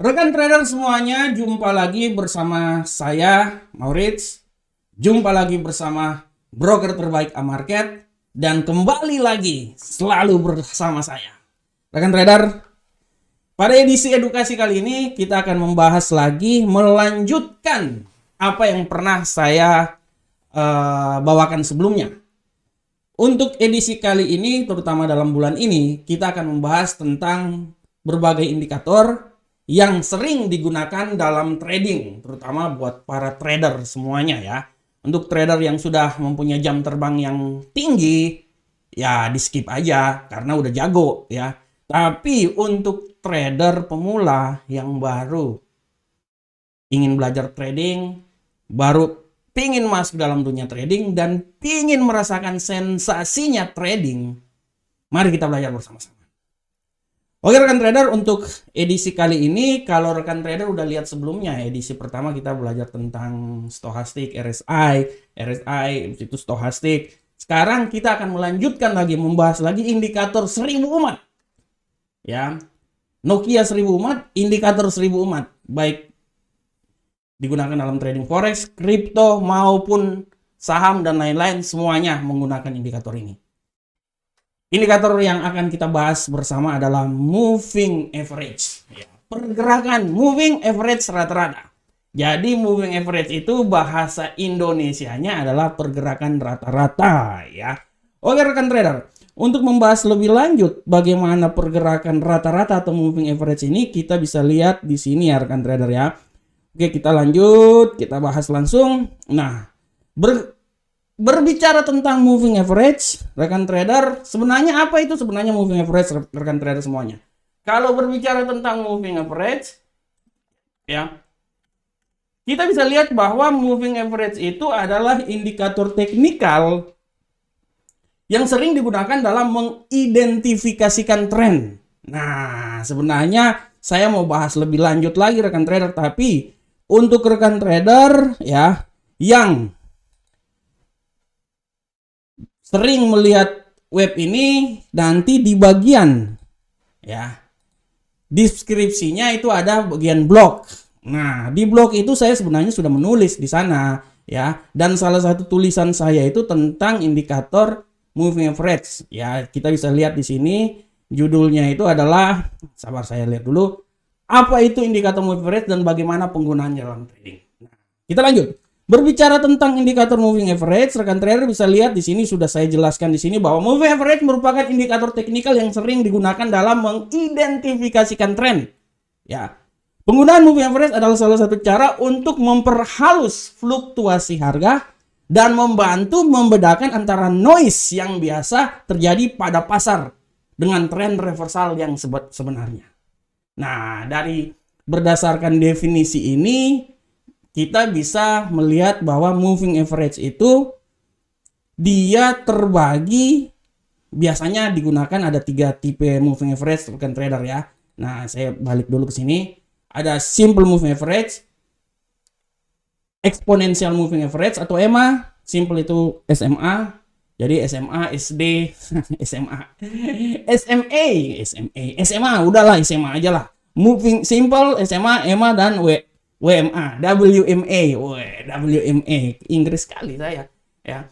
Rekan trader semuanya, jumpa lagi bersama saya, Maurits. Jumpa lagi bersama broker terbaik Amarket. Dan kembali lagi selalu bersama saya. Rekan trader, pada edisi edukasi kali ini kita akan membahas lagi, melanjutkan apa yang pernah saya bawakan sebelumnya. Untuk edisi kali ini, terutama dalam bulan ini, kita akan membahas tentang berbagai indikator yang sering digunakan dalam trading, terutama buat para trader semuanya ya. Untuk trader yang sudah mempunyai jam terbang yang tinggi, ya di skip aja karena udah jago ya. Tapi untuk trader pemula yang baru ingin belajar trading, baru pingin masuk dalam dunia trading dan pingin merasakan sensasinya trading, mari kita belajar bersama-sama. Oke rekan trader, untuk edisi kali ini, kalau rekan trader udah lihat sebelumnya, edisi pertama kita belajar tentang stokastik, RSI itu stokastik. Sekarang kita akan melanjutkan lagi, membahas lagi indikator 1000 umat. Ya, Nokia 1000 umat, indikator 1000 umat, baik digunakan dalam trading forex, kripto maupun saham dan lain-lain, semuanya menggunakan indikator ini. Indikator yang akan kita bahas bersama adalah moving average. Pergerakan moving average rata-rata. Jadi moving average itu bahasa Indonesianya adalah pergerakan rata-rata ya. Oke rekan trader, untuk membahas lebih lanjut bagaimana pergerakan rata-rata atau moving average ini, kita bisa lihat di sini ya rekan trader ya. Oke, kita lanjut, kita bahas langsung. Nah, berbicara tentang moving average, rekan trader, sebenarnya apa itu sebenarnya moving average, rekan trader semuanya? Kalau berbicara tentang moving average, ya, kita bisa lihat bahwa moving average itu adalah indikator teknikal yang sering digunakan dalam mengidentifikasikan tren. Nah, sebenarnya saya mau bahas lebih lanjut lagi rekan trader, tapi untuk rekan trader ya yang sering melihat web ini, nanti di bagian ya deskripsinya itu ada bagian blog. Nah, di blog itu saya sebenarnya sudah menulis di sana ya, dan salah satu tulisan saya itu tentang indikator moving average ya. Kita bisa lihat di sini judulnya itu adalah, sabar saya lihat dulu, apa itu indikator moving average dan bagaimana penggunaannya dalam trading. Nah, kita lanjut. Berbicara tentang indikator moving average, rekan trader bisa lihat di sini sudah saya jelaskan di sini bahwa moving average merupakan indikator teknikal yang sering digunakan dalam mengidentifikasikan tren. Ya. Penggunaan moving average adalah salah satu cara untuk memperhalus fluktuasi harga dan membantu membedakan antara noise yang biasa terjadi pada pasar dengan tren reversal yang sebenarnya. Nah, dari berdasarkan definisi ini, kita bisa melihat bahwa moving average itu dia terbagi, biasanya digunakan ada 3 tipe moving average rekan trader ya. Nah, saya balik dulu ke sini. Ada simple moving average, exponential moving average atau EMA. Simple itu SMA. Jadi SMA, SD, SMA, SMA, udahlah SMA aja lah. Moving simple, SMA, EMA dan WMA, WMA, Inggris sekali saya ya.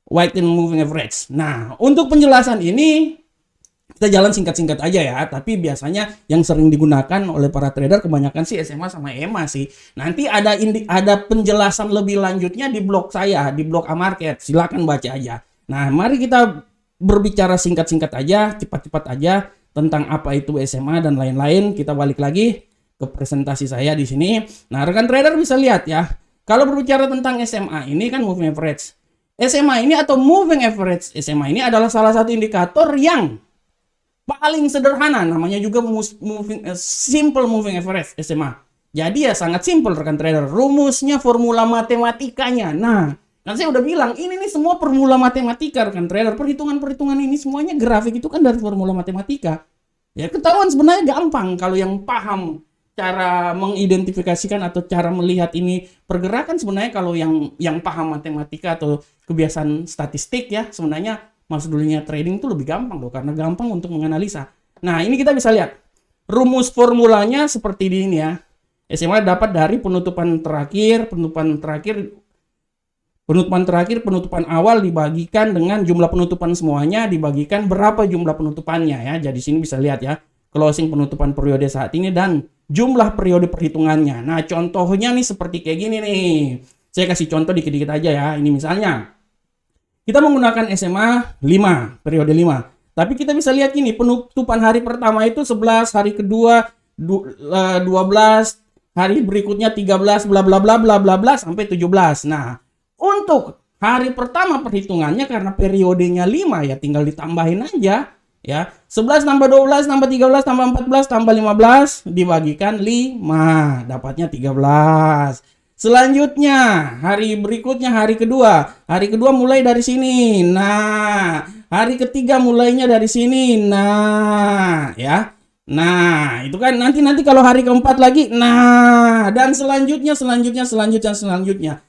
Weighted moving average. Nah, untuk penjelasan ini kita jalan singkat-singkat aja ya, tapi biasanya yang sering digunakan oleh para trader kebanyakan sih SMA sama EMA sih. Nanti ada penjelasan lebih lanjutnya di blog saya, di blog Amarket. Silakan baca aja. Nah, mari kita berbicara singkat-singkat aja, cepat-cepat aja tentang apa itu SMA dan lain-lain. Kita balik lagi ke presentasi saya di sini. Nah, rekan trader bisa lihat ya. Kalau berbicara tentang SMA ini kan moving average. SMA ini atau moving average SMA ini adalah salah satu indikator yang paling sederhana, namanya juga simple moving average SMA. Jadi ya sangat simple rekan trader. Rumusnya formula matematikanya. Nah, kan saya udah bilang ini nih semua formula matematika rekan trader. Perhitungan-perhitungan ini semuanya grafik itu kan dari formula matematika. Ya ketahuan sebenarnya gampang kalau yang paham cara mengidentifikasikan atau cara melihat ini pergerakan. Sebenarnya kalau yang paham matematika atau kebiasaan statistik ya, sebenarnya masuk dunia trading itu lebih gampang loh, karena gampang untuk menganalisa. Nah, ini kita bisa lihat rumus formulanya seperti ini ya. SMA dapat dari penutupan terakhir, penutupan awal dibagikan dengan jumlah penutupan semuanya, dibagikan berapa jumlah penutupannya ya. Jadi sini bisa lihat ya, closing penutupan periode saat ini dan jumlah periode perhitungannya. Nah, contohnya nih seperti kayak gini nih. Saya kasih contoh dikit-dikit aja ya. Ini misalnya kita menggunakan SMA 5, periode 5. Tapi kita bisa lihat gini, penutupan hari pertama itu 11, hari kedua 12, hari berikutnya 13, bla bla bla bla bla bla sampai 17. Nah, untuk hari pertama perhitungannya karena periodenya 5 ya tinggal ditambahin aja ya. 11 tambah 12 tambah 13 tambah 14 tambah 15 dibagikan 5, dapatnya 13. Selanjutnya, hari berikutnya hari kedua. Hari kedua mulai dari sini. Nah, hari ketiga mulainya dari sini. Nah, ya. Nah, itu kan nanti kalau hari keempat lagi. Nah, dan selanjutnya.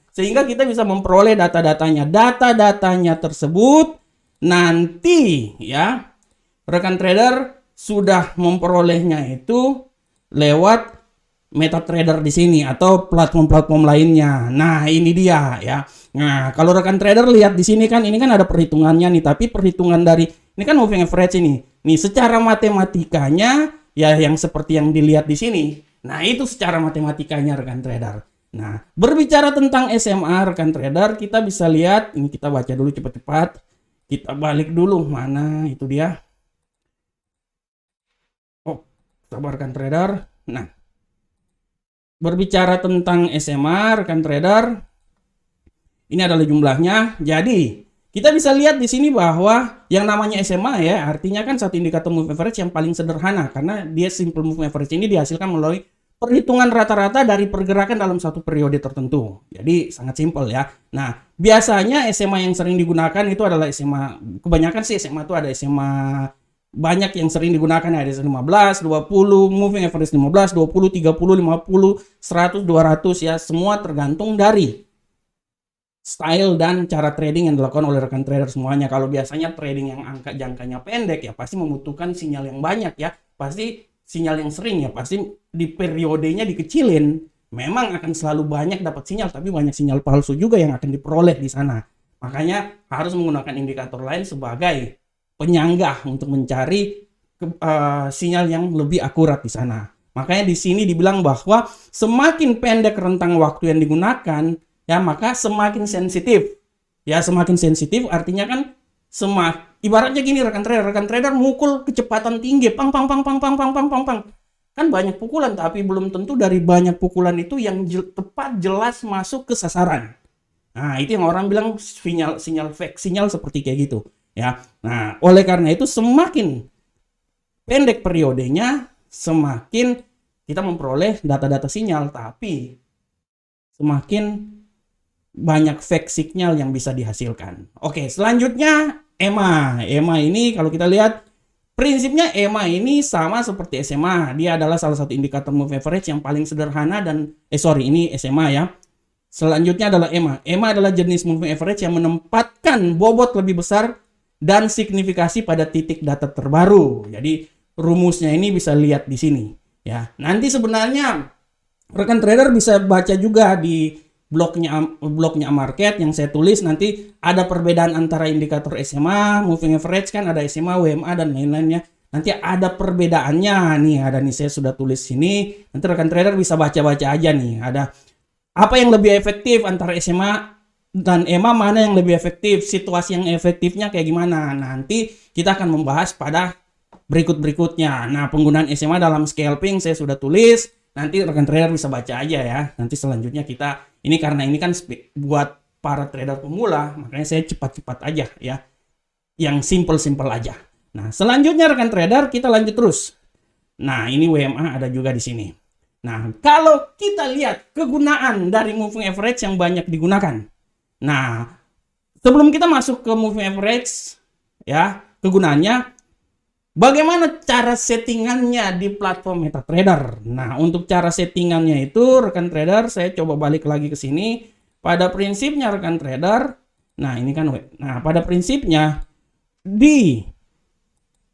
Sehingga kita bisa memperoleh data-datanya. Data-datanya tersebut nanti ya, rekan trader sudah memperolehnya itu lewat MetaTrader di sini atau platform-platform lainnya. Nah, ini dia ya. Nah, kalau rekan trader lihat di sini kan ini kan ada perhitungannya nih, tapi perhitungan dari ini kan moving average ini. Nih, secara matematikanya ya yang seperti yang dilihat di sini. Nah, itu secara matematikanya rekan trader. Nah, berbicara tentang SMA rekan trader, kita bisa lihat ini, kita baca dulu cepat-cepat. Kita balik dulu, mana itu dia. Oh, sabar rekan trader. Nah, berbicara tentang SMA rekan trader, ini adalah jumlahnya. Jadi kita bisa lihat di sini bahwa yang namanya SMA ya, artinya kan satu indikator moving average yang paling sederhana karena dia simple moving average ini dihasilkan melalui perhitungan rata-rata dari pergerakan dalam satu periode tertentu. Jadi sangat simpel ya. Nah, biasanya SMA yang sering digunakan itu adalah SMA, kebanyakan sih SMA itu ada SMA banyak yang sering digunakan, ada 15, 20, moving average 15, 20, 30, 50, 100, 200 ya, semua tergantung dari style dan cara trading yang dilakukan oleh rekan trader semuanya. Kalau biasanya trading yang angka jangkanya pendek ya pasti membutuhkan sinyal yang banyak ya, pasti sinyal yang sering ya, pasti di periodenya dikecilin. Memang akan selalu banyak dapat sinyal, tapi banyak sinyal palsu juga yang akan diperoleh di sana. Makanya harus menggunakan indikator lain sebagai penyanggah untuk mencari sinyal yang lebih akurat di sana. Makanya di sini dibilang bahwa semakin pendek rentang waktu yang digunakan, ya maka semakin sensitif. Ya semakin sensitif artinya kan ibaratnya gini rekan trader mukul kecepatan tinggi, pang. Kan banyak pukulan tapi belum tentu dari banyak pukulan itu yang tepat jelas masuk ke sasaran. Nah, itu yang orang bilang sinyal fake, sinyal seperti kayak gitu. Ya, nah oleh karena itu semakin pendek periodenya, semakin kita memperoleh data-data sinyal, tapi semakin banyak fake signal yang bisa dihasilkan. Oke, selanjutnya EMA. EMA ini kalau kita lihat prinsipnya EMA ini sama seperti SMA. Dia adalah salah satu indikator moving average yang paling sederhana dan ini SMA ya. Selanjutnya adalah EMA. EMA adalah jenis moving average yang menempatkan bobot lebih besar dan signifikasi pada titik data terbaru. Jadi rumusnya ini bisa lihat di sini ya. Nanti sebenarnya rekan trader bisa baca juga di blognya market yang saya tulis, nanti ada perbedaan antara indikator SMA, moving average kan ada SMA, WMA dan lain-lainnya. Nanti ada perbedaannya nih, ada nih saya sudah tulis sini. Nanti rekan trader bisa baca-baca aja nih. Ada apa yang lebih efektif antara SMA dan EMA, mana yang lebih efektif, situasi yang efektifnya kayak gimana. Nanti kita akan membahas pada berikutnya. Nah, penggunaan SMA dalam scalping saya sudah tulis. Nanti rekan trader bisa baca aja ya. Nanti selanjutnya kita, karena ini kan buat para trader pemula, makanya saya cepat-cepat aja ya. Yang simple-simple aja. Nah, selanjutnya rekan trader kita lanjut terus. Nah, ini WMA ada juga di sini. Nah, kalau kita lihat kegunaan dari moving average yang banyak digunakan. Nah, sebelum kita masuk ke moving average ya, kegunaannya bagaimana cara settingannya di platform MetaTrader. Nah, untuk cara settingannya itu rekan trader saya coba balik lagi ke sini. Pada prinsipnya rekan trader, nah ini kan pada prinsipnya di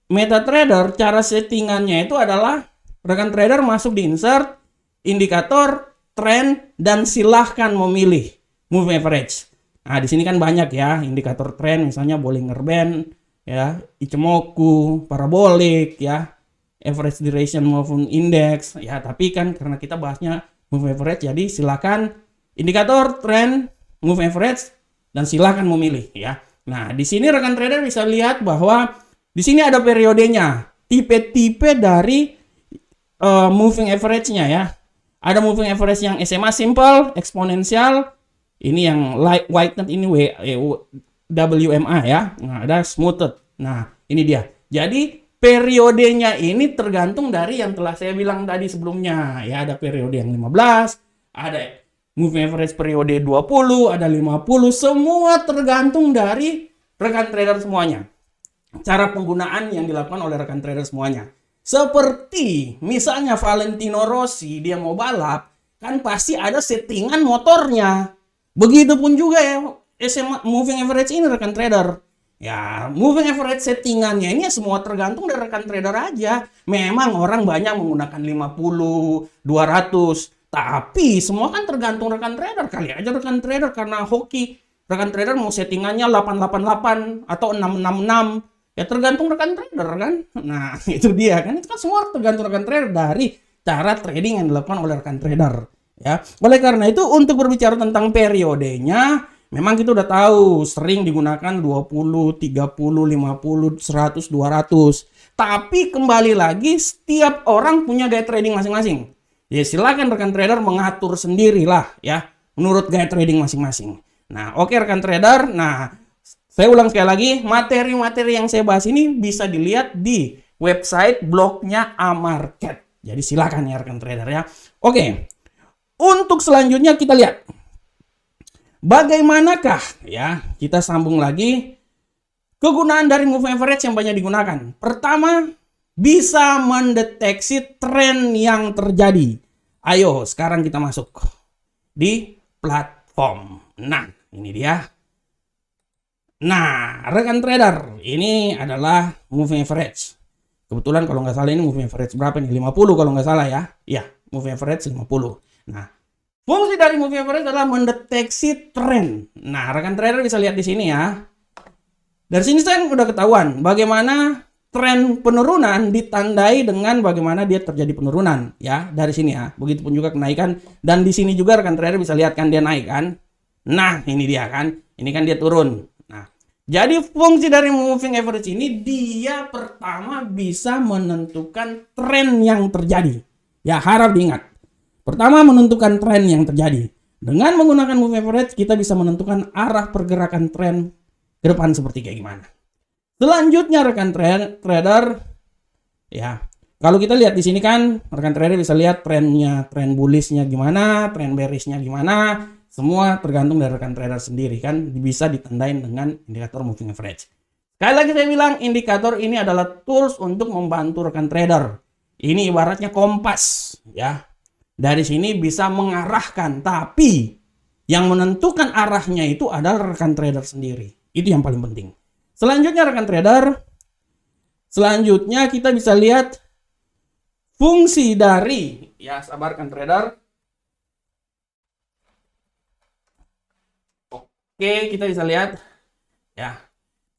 MetaTrader cara settingannya itu adalah rekan trader masuk di insert, indikator, trend, dan silahkan memilih moving average. Nah, di sini kan banyak ya indikator trend, misalnya Bollinger Band, ya, Ichimoku, parabolik, ya, average duration moving index, ya. Tapi kan karena kita bahasnya moving average, jadi silakan indikator, trend, moving average, dan silakan memilih, ya. Nah, di sini rekan trader bisa lihat bahwa di sini ada periodenya, tipe-tipe dari moving average-nya, ya. Ada moving average yang SMA simple, eksponensial, ini yang whitened ini WMA, ya. Nah, ada smoothed. Nah, ini dia. Jadi periodenya ini tergantung dari yang telah saya bilang tadi sebelumnya, ya. Ada periode yang 15, ada moving average periode 20, ada 50, semua tergantung dari rekan trader semuanya. Cara penggunaan yang dilakukan oleh rekan trader semuanya. Seperti misalnya Valentino Rossi, dia mau balap, kan pasti ada settingan motornya. Begitupun juga ya SMA moving average ini rekan trader. Ya, moving average settingannya ini semua tergantung dari rekan trader aja. Memang orang banyak menggunakan 50, 200, tapi semua kan tergantung rekan trader. Kali aja rekan trader karena hoki, rekan trader mau settingannya 888 atau 666. Ya tergantung rekan trader kan. Nah, itu dia kan. Itu kan semua tergantung rekan trader dari cara trading yang dilakukan oleh rekan trader. Ya, oleh karena itu untuk berbicara tentang periodenya, memang kita udah tahu sering digunakan 20, 30, 50, 100, 200. Tapi kembali lagi setiap orang punya gaya trading masing-masing. Ya silakan rekan trader mengatur sendirilah ya menurut gaya trading masing-masing. Nah, oke rekan trader. Nah, saya ulang sekali lagi, materi-materi yang saya bahas ini bisa dilihat di website blognya Amarket. Jadi silakan ya rekan trader ya. Oke. Untuk selanjutnya kita lihat bagaimanakah ya, kita sambung lagi kegunaan dari moving average yang banyak digunakan. Pertama, bisa mendeteksi tren yang terjadi. Ayo, sekarang kita masuk di platform. Nah, ini dia. Nah, rekan trader, ini adalah moving average. Kebetulan kalau nggak salah ini moving average berapa nih? 50 kalau nggak salah ya. Iya, moving average 50. Nah, fungsi dari moving average adalah mendeteksi tren. Nah, rekan trader bisa lihat di sini ya. Dari sini saya udah ketahuan bagaimana tren penurunan ditandai dengan bagaimana dia terjadi penurunan ya dari sini ya. Begitupun juga kenaikan, dan di sini juga rekan trader bisa lihat kan dia naik kan. Nah, ini dia kan. Ini kan dia turun. Nah, jadi fungsi dari moving average ini dia pertama bisa menentukan tren yang terjadi. Ya, harap diingat. Pertama, menentukan tren yang terjadi. Dengan menggunakan moving average kita bisa menentukan arah pergerakan tren ke depan seperti kayak gimana. Selanjutnya rekan trader ya, kalau kita lihat di sini kan rekan trader bisa lihat trennya, tren bullishnya gimana, tren bearishnya gimana, semua tergantung dari rekan trader sendiri kan, bisa ditandain dengan indikator moving average. Sekali lagi saya bilang, indikator ini adalah tools untuk membantu rekan trader. Ini ibaratnya kompas ya. Dari sini bisa mengarahkan, tapi yang menentukan arahnya itu adalah rekan trader sendiri. Itu yang paling penting. Selanjutnya rekan trader, selanjutnya kita bisa lihat fungsi dari, ya sabar rekan trader. Oke, kita bisa lihat ya.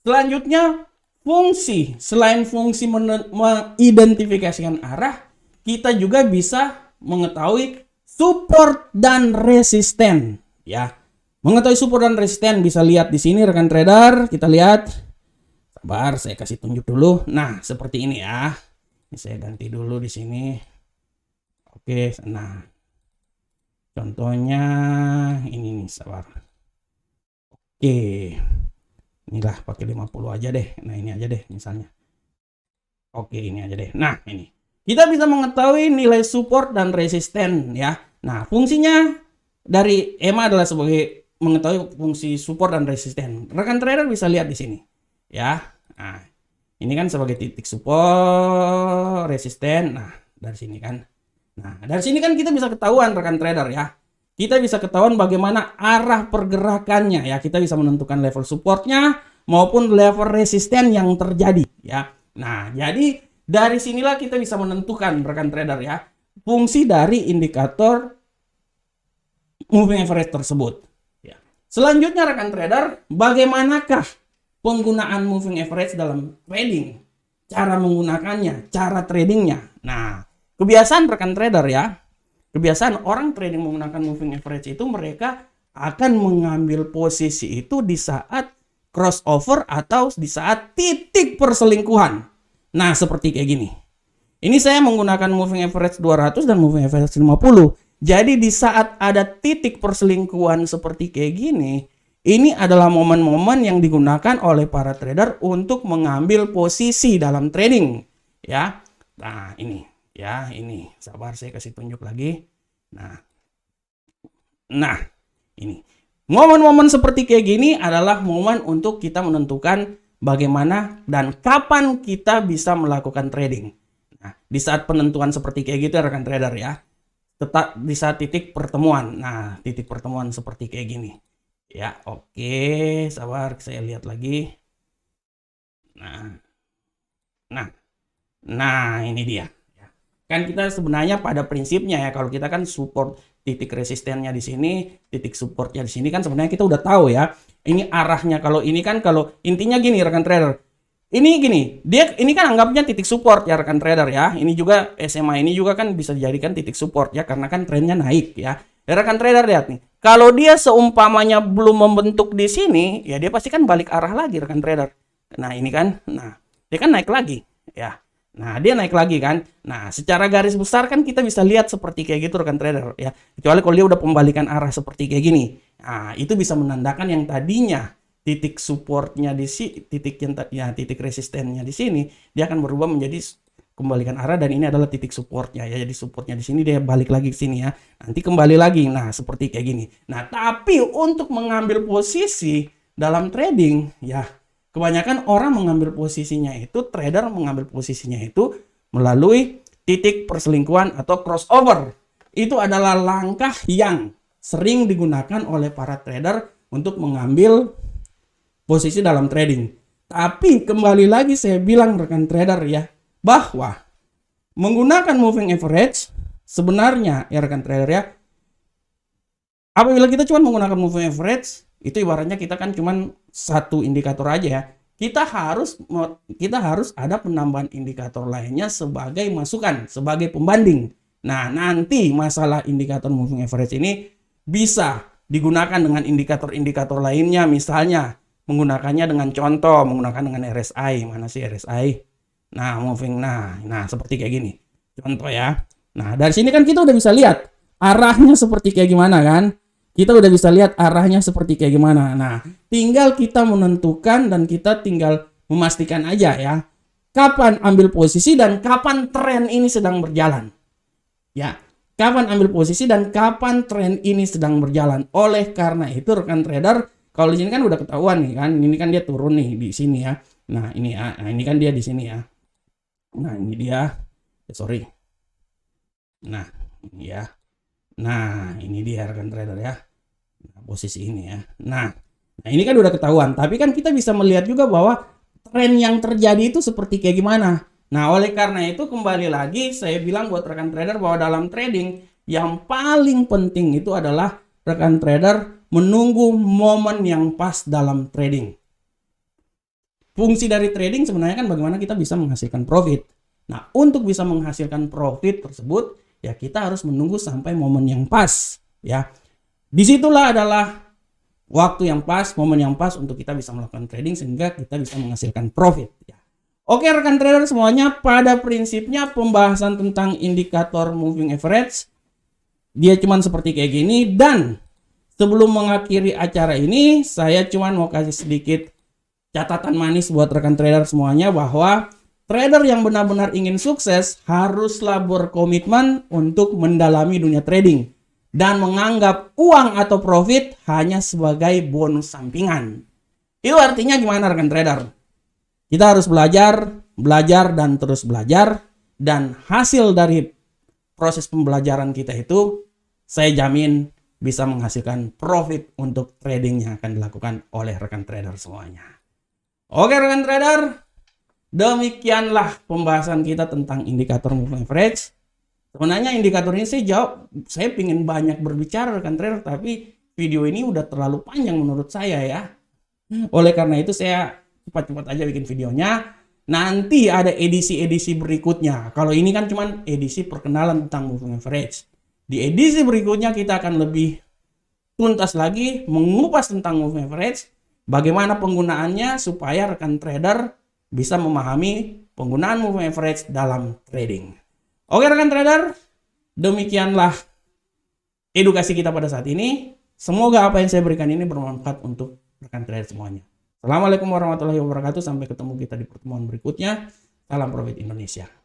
Selanjutnya fungsi, selain fungsi mengidentifikasikan arah, kita juga bisa mengetahui support dan resisten ya. Mengetahui support dan resisten bisa lihat di sini rekan trader, kita lihat. Sabar, saya kasih tunjuk dulu. Nah, seperti ini ya. Ini saya ganti dulu di sini. Oke, nah. Contohnya ini nih, sabar. Oke. Inilah pakai 50 aja deh. Nah, ini aja deh misalnya. Oke, ini aja deh. Nah, ini. Kita bisa mengetahui nilai support dan resisten ya. Nah, fungsinya dari EMA adalah sebagai mengetahui fungsi support dan resisten. Rekan trader bisa lihat di sini. Ya, nah ini kan sebagai titik support, resisten. Nah dari sini kan, dari sini kan kita bisa ketahuan rekan trader ya. Kita bisa ketahuan bagaimana arah pergerakannya ya. Kita bisa menentukan level supportnya maupun level resisten yang terjadi ya. Nah jadi Dari sinilah kita bisa menentukan rekan trader ya, fungsi dari indikator moving average tersebut. Ya. Selanjutnya rekan trader, bagaimanakah penggunaan moving average dalam trading? Cara menggunakannya, cara tradingnya. Nah, kebiasaan rekan trader ya, kebiasaan orang trading menggunakan moving average itu mereka akan mengambil posisi itu di saat crossover atau di saat titik perselingkuhan. Nah, seperti kayak gini. Ini saya menggunakan moving average 200 dan moving average 50. Jadi di saat ada titik perselingkuhan seperti kayak gini, ini adalah momen-momen yang digunakan oleh para trader untuk mengambil posisi dalam trading, ya. Nah, ini, ya, ini. Sabar, saya kasih tunjuk lagi. Nah, ini. Momen-momen seperti kayak gini adalah momen untuk kita menentukan bagaimana dan kapan kita bisa melakukan trading. Nah, di saat penentuan seperti kayak gitu rekan trader ya, tetap di saat titik pertemuan. Nah, titik pertemuan seperti kayak gini. Ya, oke, sabar, saya lihat lagi. Nah, ini dia. Kan kita sebenarnya pada prinsipnya ya, kalau kita kan support titik resistennya di sini, titik supportnya di sini kan sebenarnya kita udah tahu ya. Ini arahnya, kalau ini kan, kalau intinya gini rekan trader. Ini gini, dia ini kan anggapnya titik support ya rekan trader ya. Ini juga SMA ini juga kan bisa dijadikan titik support ya, karena kan trennya naik ya. Rekan trader lihat nih, kalau dia seumpamanya belum membentuk di sini, ya dia pasti kan balik arah lagi rekan trader. Nah, ini kan, nah dia kan naik lagi ya. Nah, dia naik lagi kan. Nah, secara garis besar kan kita bisa lihat seperti kayak gitu rekan trader ya. Kecuali kalau dia udah pembalikan arah seperti kayak gini. Nah, itu bisa menandakan yang tadinya titik supportnya di sini, titik resistennya di sini, dia akan berubah menjadi kembalikan arah dan ini adalah titik supportnya ya. Jadi supportnya di sini dia balik lagi ke sini ya. Nanti kembali lagi. Nah, seperti kayak gini. Nah, tapi untuk mengambil posisi dalam trading ya, kebanyakan orang mengambil posisinya itu, trader mengambil posisinya itu melalui titik perselingkuhan atau crossover. Itu adalah langkah yang sering digunakan oleh para trader untuk mengambil posisi dalam trading. Tapi kembali lagi saya bilang rekan trader ya, bahwa menggunakan moving average sebenarnya ya rekan trader ya, apabila kita cuma menggunakan moving average, itu ibaratnya kita kan cuma satu indikator aja ya. Kita harus ada penambahan indikator lainnya sebagai masukan, sebagai pembanding. Nah, nanti masalah indikator moving average ini bisa digunakan dengan indikator-indikator lainnya, misalnya menggunakannya dengan contoh, menggunakan dengan RSI. Mana sih RSI? Nah, nah seperti kayak gini. Contoh ya. Nah, dari sini kan kita udah bisa lihat arahnya seperti kayak gimana kan? Kita udah bisa lihat arahnya seperti kayak gimana. Nah, tinggal kita menentukan dan kita tinggal memastikan aja ya, kapan ambil posisi dan kapan tren ini sedang berjalan. Ya, kapan ambil posisi dan kapan tren ini sedang berjalan. Oleh karena itu rekan trader, kalau di sini kan udah ketahuan nih kan, ini kan dia turun nih di sini ya. Nah, ini ya, nah ini kan dia di sini ya. Nah, ini dia. Sorry. Nah, ini ya. Nah, ini dia rekan trader ya. Nah, posisi ini ya. Nah, ini kan udah ketahuan. Tapi kan kita bisa melihat juga bahwa tren yang terjadi itu seperti kayak gimana. Nah, oleh karena itu kembali lagi saya bilang buat rekan trader bahwa dalam trading yang paling penting itu adalah rekan trader menunggu momen yang pas dalam trading. Fungsi dari trading sebenarnya kan bagaimana kita bisa menghasilkan profit. Nah, untuk bisa menghasilkan profit tersebut, ya kita harus menunggu sampai momen yang pas, ya. Disitulah adalah waktu yang pas, momen yang pas untuk kita bisa melakukan trading sehingga kita bisa menghasilkan profit, ya. Oke rekan trader semuanya, pada prinsipnya pembahasan tentang indikator moving average dia cuman seperti kayak gini, dan sebelum mengakhiri acara ini saya cuman mau kasih sedikit catatan manis buat rekan trader semuanya bahwa trader yang benar-benar ingin sukses haruslah berkomitmen untuk mendalami dunia trading dan menganggap uang atau profit hanya sebagai bonus sampingan. Itu artinya gimana rekan trader? Kita harus belajar dan terus belajar, dan hasil dari proses pembelajaran kita itu saya jamin bisa menghasilkan profit untuk trading yang akan dilakukan oleh rekan trader semuanya. Oke rekan trader, Demikianlah pembahasan kita tentang indikator moving average. Sebenarnya indikator ini saya ingin banyak berbicara rekan trader, tapi video ini udah terlalu panjang menurut saya ya. Oleh karena itu saya cepat-cepat aja bikin videonya. Nanti ada edisi-edisi berikutnya. Kalau ini kan cuman edisi perkenalan tentang moving average. Di edisi berikutnya kita akan lebih tuntas lagi mengupas tentang moving average, bagaimana penggunaannya supaya rekan trader bisa memahami penggunaan moving average dalam trading. Oke rekan trader, demikianlah edukasi kita pada saat ini. Semoga apa yang saya berikan ini bermanfaat untuk rekan trader semuanya. Assalamualaikum warahmatullahi wabarakatuh. Sampai ketemu kita di pertemuan berikutnya. Salam Profit Indonesia.